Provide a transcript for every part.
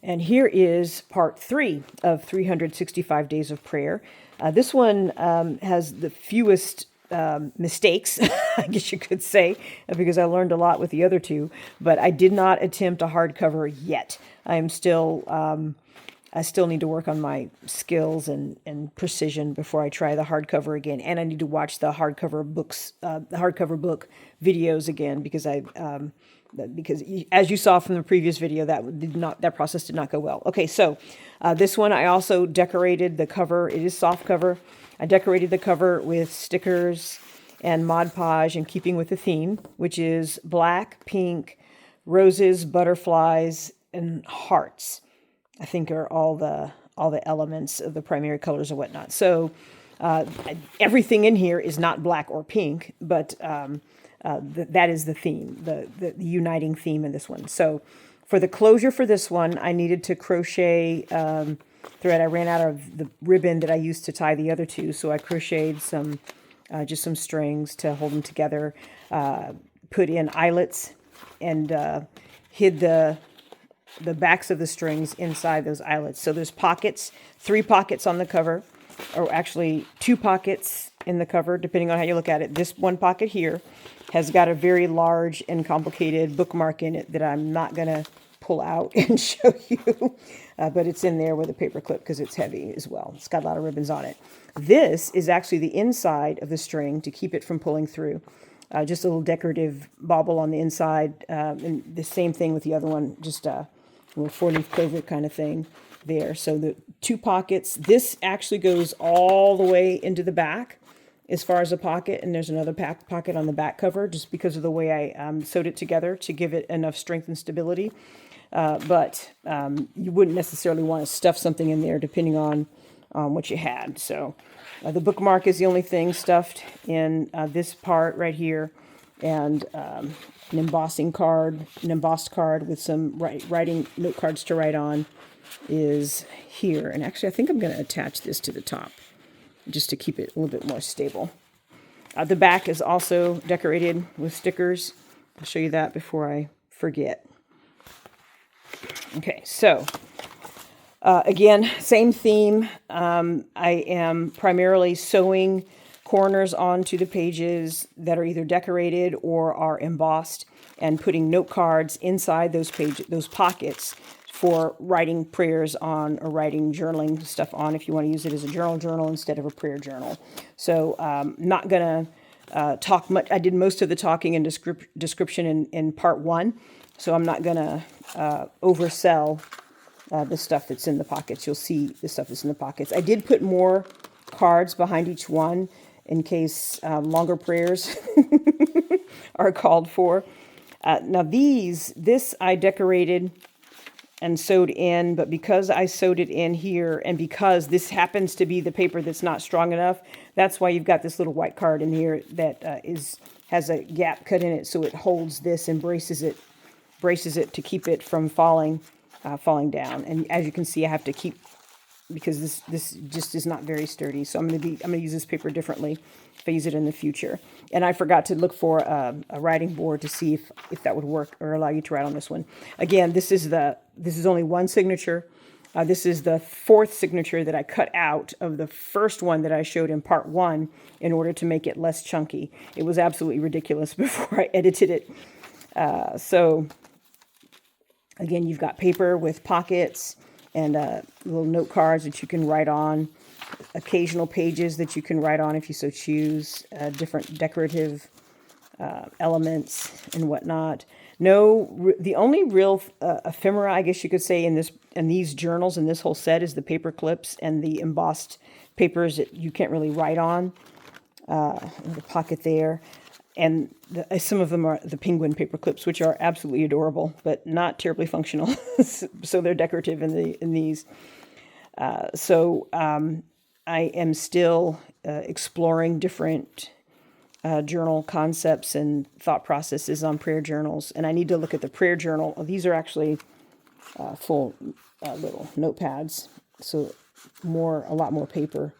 And here is part 3 of 365 Days of Prayer. This one has the fewest mistakes, I guess you could say, because I learned a lot with the other two, but I did not attempt a hardcover yet. I still need to work on my skills and precision before I try the hardcover again. And I need to watch the hardcover book videos again because because as you saw from the previous video, that process did not go well. Okay, so this one I also decorated the cover. It is soft cover. I decorated the cover with stickers and Mod Podge in keeping with the theme, which is black, pink, roses, butterflies, and hearts. I think are all the elements of the primary colors and whatnot. So everything in here is not black or pink, but that is the theme, the uniting theme in this one. So for the closure for this one, I needed to crochet thread. I ran out of the ribbon that I used to tie the other two, so I crocheted some just some strings to hold them together, put in eyelets, and hid the backs of the strings inside those eyelets. So there's pockets, 3 pockets on the cover, or actually 2 pockets in the cover, depending on how you look at it. This one pocket here has got a very large and complicated bookmark in it that I'm not going to pull out and show you, but it's in there with a paper clip because it's heavy as well. It's got a lot of ribbons on it. This is actually the inside of the string to keep it from pulling through. Just a little decorative bauble on the inside, and the same thing with the other one, just a little 4-leaf clover kind of thing there. So the 2 pockets, this actually goes all the way into the back as far as a pocket, and there's another pocket on the back cover just because of the way I sewed it together to give it enough strength and stability. But you wouldn't necessarily want to stuff something in there depending on what you had. So the bookmark is the only thing stuffed in this part right here, and an embossed card with some writing note cards to write on is here. And actually, I think I'm going to attach this to the top just to keep it a little bit more stable. The back is also decorated with stickers. I'll show you that before I forget. Okay, so again, same theme. I am primarily sewing corners onto the pages that are either decorated or are embossed, and putting note cards inside those pockets for writing prayers on, or writing journaling stuff on if you want to use it as a journal instead of a prayer journal. So not going to talk much. I did most of the talking and description in part 1, so I'm not going to oversell the stuff that's in the pockets. You'll see the stuff that's in the pockets. I did put more cards behind each one in case longer prayers are called for. Now this I decorated and sewed in, but because I sewed it in here, and because this happens to be the paper that's not strong enough, that's why you've got this little white card in here that has a gap cut in it, so it holds this and braces it to keep it from falling down. And as you can see, I have to keep, because this just is not very sturdy. So I'm gonna use this paper differently if I use it in the future. And I forgot to look for a writing board to see if that would work or allow you to write on this one. Again, this is only one signature. This is the 4th signature that I cut out of the first one that I showed in part 1 in order to make it less chunky. It was absolutely ridiculous before I edited it. So again, you've got paper with pockets and little note cards that you can write on, occasional pages that you can write on if you so choose, different decorative elements and whatnot. The only real ephemera, I guess you could say, in these journals, in this whole set, is the paper clips and the embossed papers that you can't really write on. The pocket there. And some of them are the penguin paper clips, which are absolutely adorable, but not terribly functional. So they're decorative in these. So I am still exploring different journal concepts and thought processes on prayer journals. And I need to look at the prayer journal. These are actually full little notepads, so a lot more paper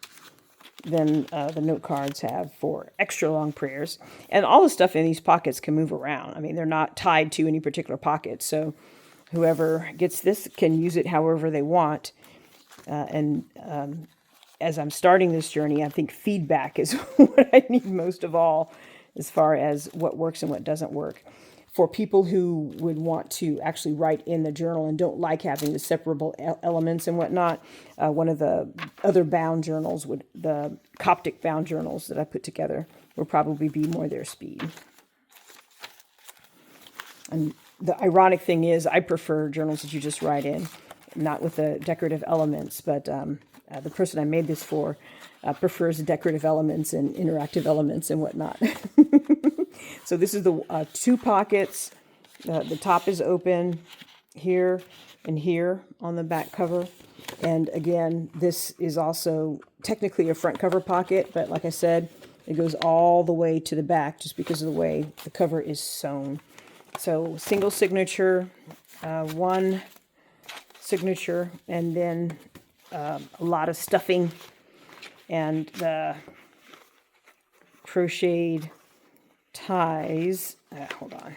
than the note cards have for extra long prayers. And all the stuff in these pockets can move around. I mean, they're not tied to any particular pocket. So whoever gets this can use it however they want. And as I'm starting this journey, I think feedback is what I need most of all, as far as what works and what doesn't work. For people who would want to actually write in the journal and don't like having the separable elements and whatnot, one of the other bound journals the Coptic bound journals that I put together, would probably be more their speed. And the ironic thing is, I prefer journals that you just write in, not with the decorative elements, but the person I made this for prefers decorative elements and interactive elements and whatnot. So this is the 2 pockets. The top is open here and here on the back cover. And again, this is also technically a front cover pocket, but like I said, it goes all the way to the back just because of the way the cover is sewn. So single signature, 1 signature, and then a lot of stuffing, and the crocheted ties. Hold on.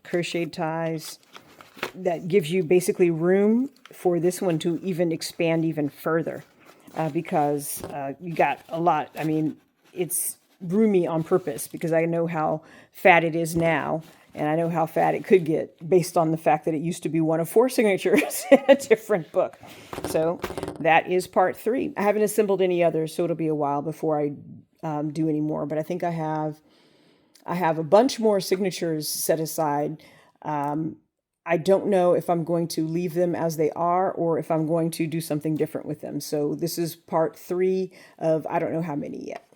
Crocheted ties that gives you basically room for this one to even expand even further, because you got a lot. I mean, it's roomy on purpose because I know how fat it is now, and I know how fat it could get based on the fact that it used to be one of 4 signatures in a different book. So that is part 3. I haven't assembled any others, so it'll be a while before I do any more. But I think I have a bunch more signatures set aside. I don't know if I'm going to leave them as they are or if I'm going to do something different with them. So this is part 3 of I don't know how many yet.